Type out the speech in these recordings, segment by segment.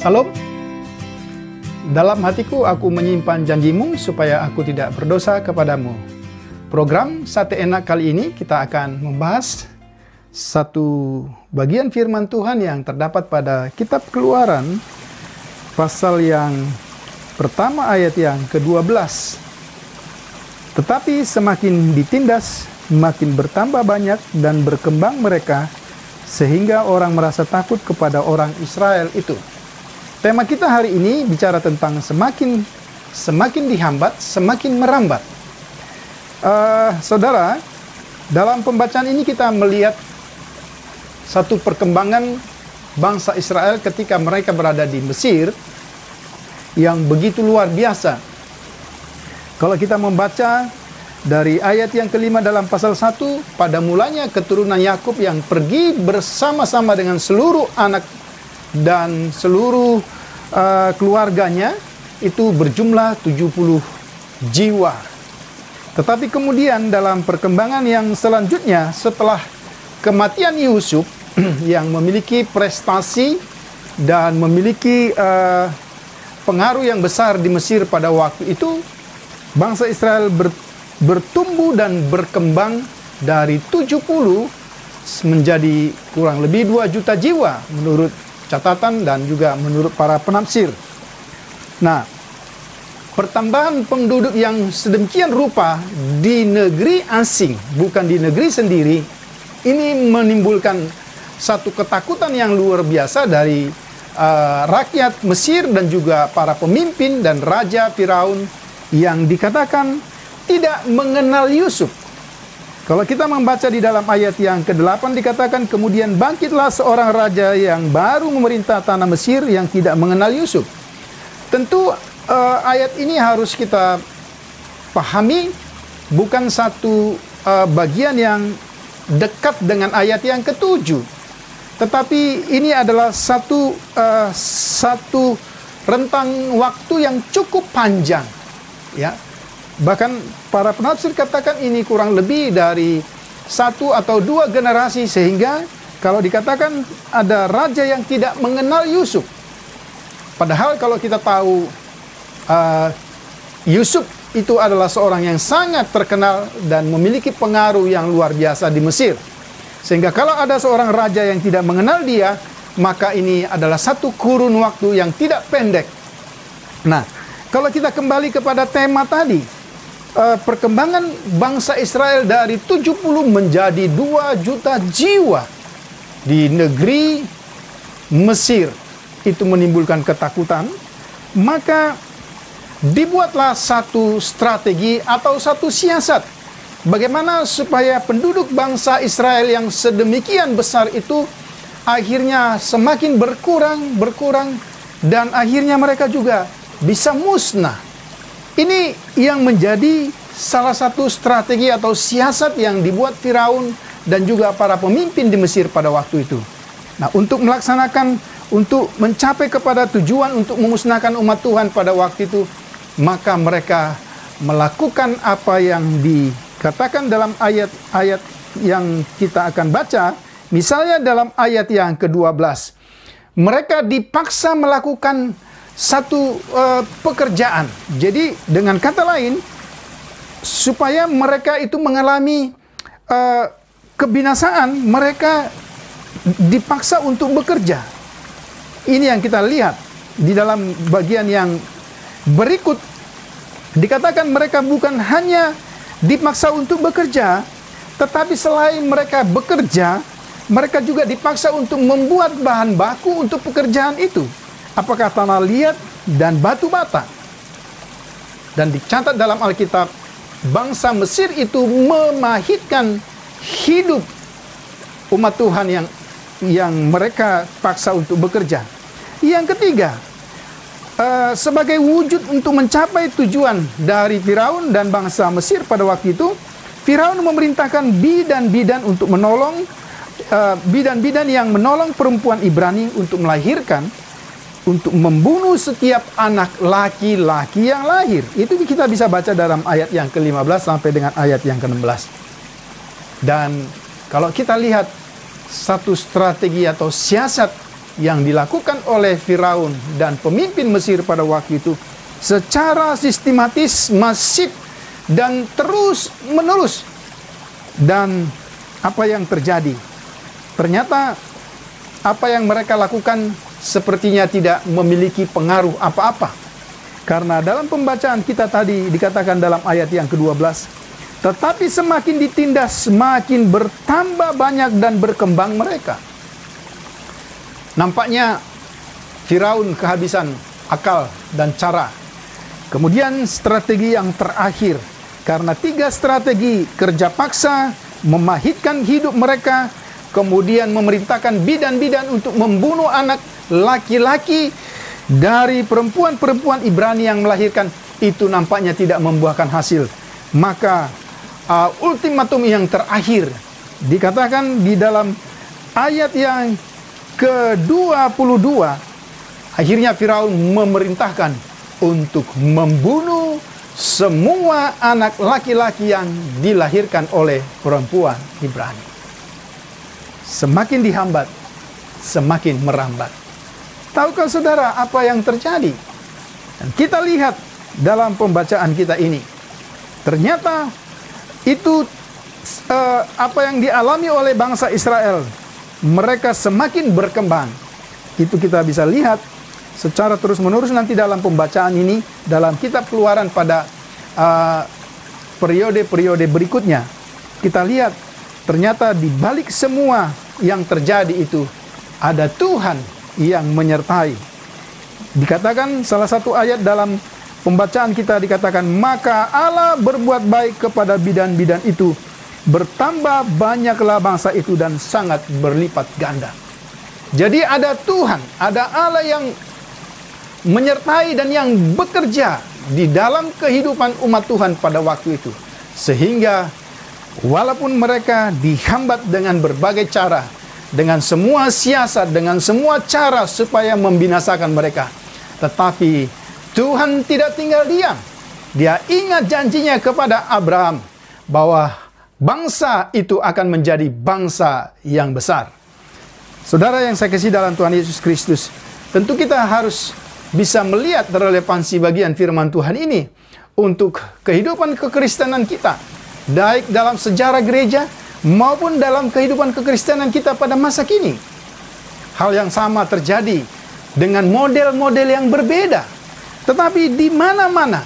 Salam. Dalam hatiku aku menyimpan janjimu supaya aku tidak berdosa kepadamu. Program Sate Enak kali ini kita akan membahas satu bagian firman Tuhan yang terdapat pada kitab Keluaran pasal yang pertama ayat yang ke-12. Tetapi semakin ditindas, makin bertambah banyak dan berkembang mereka, sehingga orang merasa takut kepada orang Israel itu. Tema kita hari ini bicara tentang semakin dihambat, semakin merambat. Saudara, dalam pembacaan ini kita melihat satu perkembangan bangsa Israel ketika mereka berada di Mesir yang begitu luar biasa. Kalau kita membaca dari ayat yang kelima dalam pasal 1, pada mulanya keturunan Yakub yang pergi bersama-sama dengan seluruh anak dan seluruh keluarganya itu berjumlah 70 jiwa. Tetapi kemudian dalam perkembangan yang selanjutnya setelah kematian Yusuf yang memiliki prestasi dan memiliki pengaruh yang besar di Mesir pada waktu itu, bangsa Israel bertumbuh dan berkembang dari 70 menjadi kurang lebih 2 juta jiwa menurut catatan dan juga menurut para penafsir. Nah, pertambahan penduduk yang sedemikian rupa di negeri asing, bukan di negeri sendiri, ini menimbulkan satu ketakutan yang luar biasa dari rakyat Mesir dan juga para pemimpin dan Raja Firaun yang dikatakan tidak mengenal Yusuf. Kalau kita membaca di dalam ayat yang ke-8 dikatakan, kemudian bangkitlah seorang raja yang baru memerintah tanah Mesir yang tidak mengenal Yusuf. Tentu ayat ini harus kita pahami bukan satu bagian yang dekat dengan ayat yang ke-7. Tetapi ini adalah satu rentang waktu yang cukup panjang, ya. Bahkan para penafsir katakan ini kurang lebih dari 1 atau 2 generasi, sehingga kalau dikatakan ada raja yang tidak mengenal Yusuf. Padahal kalau kita tahu Yusuf itu adalah seorang yang sangat terkenal dan memiliki pengaruh yang luar biasa di Mesir. Sehingga kalau ada seorang raja yang tidak mengenal dia, maka ini adalah satu kurun waktu yang tidak pendek. Nah, kalau kita kembali kepada tema tadi, perkembangan bangsa Israel dari 70 menjadi 2 juta jiwa di negeri Mesir, itu menimbulkan ketakutan. Maka dibuatlah satu strategi atau satu siasat bagaimana supaya penduduk bangsa Israel yang sedemikian besar itu akhirnya semakin berkurang dan akhirnya mereka juga bisa musnah. Ini yang menjadi salah satu strategi atau siasat yang dibuat Firaun dan juga para pemimpin di Mesir pada waktu itu. Nah, untuk mencapai kepada tujuan untuk memusnahkan umat Tuhan pada waktu itu, maka mereka melakukan apa yang dikatakan dalam ayat-ayat yang kita akan baca. Misalnya dalam ayat yang ke-12, mereka dipaksa melakukan satu pekerjaan. Jadi dengan kata lain, supaya mereka itu mengalami kebinasaan, mereka dipaksa untuk bekerja. Ini yang kita lihat di dalam bagian yang berikut. Dikatakan mereka bukan hanya dipaksa untuk bekerja, tetapi selain mereka bekerja, mereka juga dipaksa untuk membuat bahan baku untuk pekerjaan itu. Apakah tanah liat dan batu bata. Dan dicatat dalam Alkitab, bangsa Mesir itu memahitkan hidup umat Tuhan yang mereka paksa untuk bekerja. Yang ketiga, sebagai wujud untuk mencapai tujuan dari Firaun dan bangsa Mesir pada waktu itu, Firaun memerintahkan bidan-bidan untuk menolong bidan-bidan yang menolong perempuan Ibrani untuk melahirkan, untuk membunuh setiap anak laki-laki yang lahir. Itu kita bisa baca dalam ayat yang ke-15 sampai dengan ayat yang ke-16. Dan kalau kita lihat satu strategi atau siasat yang dilakukan oleh Firaun dan pemimpin Mesir pada waktu itu secara sistematis, masif, dan terus menerus. Dan apa yang terjadi? Ternyata apa yang mereka lakukan sepertinya tidak memiliki pengaruh apa-apa. Karena dalam pembacaan kita tadi dikatakan dalam ayat yang ke-12, tetapi semakin ditindas, semakin bertambah banyak dan berkembang mereka. Nampaknya Firaun kehabisan akal dan cara. Kemudian strategi yang terakhir, karena 3 strategi: kerja paksa, memahitkan hidup mereka, kemudian memerintahkan bidan-bidan untuk membunuh anak laki-laki dari perempuan-perempuan Ibrani yang melahirkan, itu nampaknya tidak membuahkan hasil. Maka ultimatum yang terakhir dikatakan di dalam ayat yang ke-22, akhirnya Firaun memerintahkan untuk membunuh semua anak laki-laki yang dilahirkan oleh perempuan Ibrani. Semakin dihambat, semakin merambat. Tahukah saudara apa yang terjadi? Dan kita lihat dalam pembacaan kita ini, ternyata itu apa yang dialami oleh bangsa Israel. Mereka semakin berkembang. Itu kita bisa lihat secara terus-menerus nanti dalam pembacaan ini, dalam kitab Keluaran pada periode-periode berikutnya. Kita lihat ternyata di balik semua yang terjadi itu ada Tuhan yang menyertai. Dikatakan salah satu ayat dalam pembacaan kita dikatakan, maka Allah berbuat baik kepada bidan-bidan itu, bertambah banyaklah bangsa itu dan sangat berlipat ganda. Jadi ada Tuhan, ada Allah yang menyertai dan yang bekerja di dalam kehidupan umat Tuhan pada waktu itu. Sehingga walaupun mereka dihambat dengan berbagai cara, dengan semua siasat, dengan semua cara supaya membinasakan mereka, tetapi Tuhan tidak tinggal diam. Dia ingat janjinya kepada Abraham bahwa bangsa itu akan menjadi bangsa yang besar. Saudara yang saya kasih dalam Tuhan Yesus Kristus, tentu kita harus bisa melihat relevansi bagian firman Tuhan ini untuk kehidupan kekristenan kita, baik dalam sejarah gereja maupun dalam kehidupan kekristenan kita pada masa kini. Hal yang sama terjadi dengan model-model yang berbeda, tetapi di mana-mana,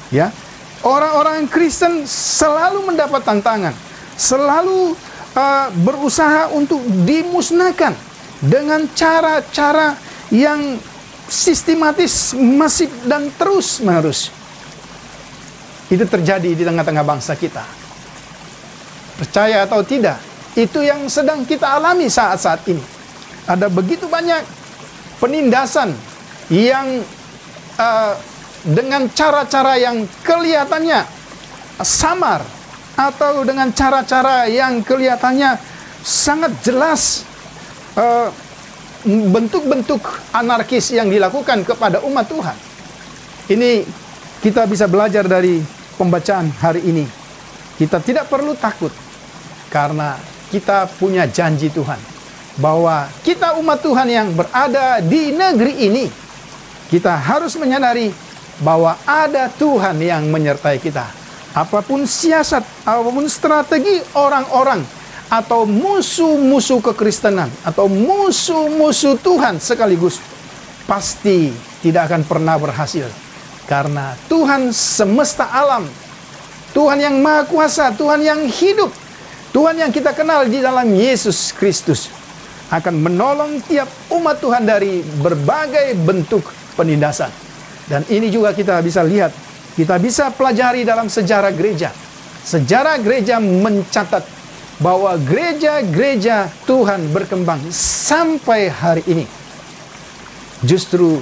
ya, orang-orang Kristen selalu mendapat tantangan, selalu berusaha untuk dimusnahkan dengan cara-cara yang sistematis, masif, dan terus-menerus. Itu terjadi di tengah-tengah bangsa kita. Percaya atau tidak, itu yang sedang kita alami saat-saat ini. Ada begitu banyak penindasan yang dengan cara-cara yang kelihatannya samar, atau dengan cara-cara yang kelihatannya sangat jelas, bentuk-bentuk anarkis yang dilakukan kepada umat Tuhan. Ini kita bisa belajar dari pembacaan hari ini. Kita tidak perlu takut, karena kita punya janji Tuhan bahwa kita umat Tuhan yang berada di negeri ini, kita harus menyadari bahwa ada Tuhan yang menyertai kita. Apapun siasat, apapun strategi orang-orang atau musuh-musuh kekristenan atau musuh-musuh Tuhan sekaligus, pasti tidak akan pernah berhasil. Karena Tuhan semesta alam, Tuhan yang maha kuasa, Tuhan yang hidup, Tuhan yang kita kenal di dalam Yesus Kristus akan menolong tiap umat Tuhan dari berbagai bentuk penindasan. Dan ini juga kita bisa lihat, kita bisa pelajari dalam sejarah gereja. Sejarah gereja mencatat bahwa gereja-gereja Tuhan berkembang sampai hari ini. Justru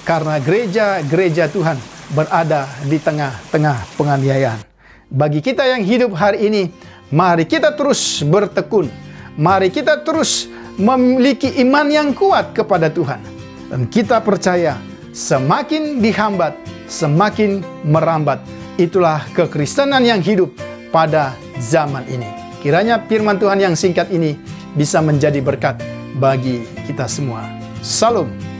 karena gereja-gereja Tuhan berada di tengah-tengah penganiayaan. Bagi kita yang hidup hari ini, mari kita terus bertekun. Mari kita terus memiliki iman yang kuat kepada Tuhan. Dan kita percaya, semakin dihambat, semakin merambat. Itulah kekristenan yang hidup pada zaman ini. Kiranya firman Tuhan yang singkat ini bisa menjadi berkat bagi kita semua. Salam.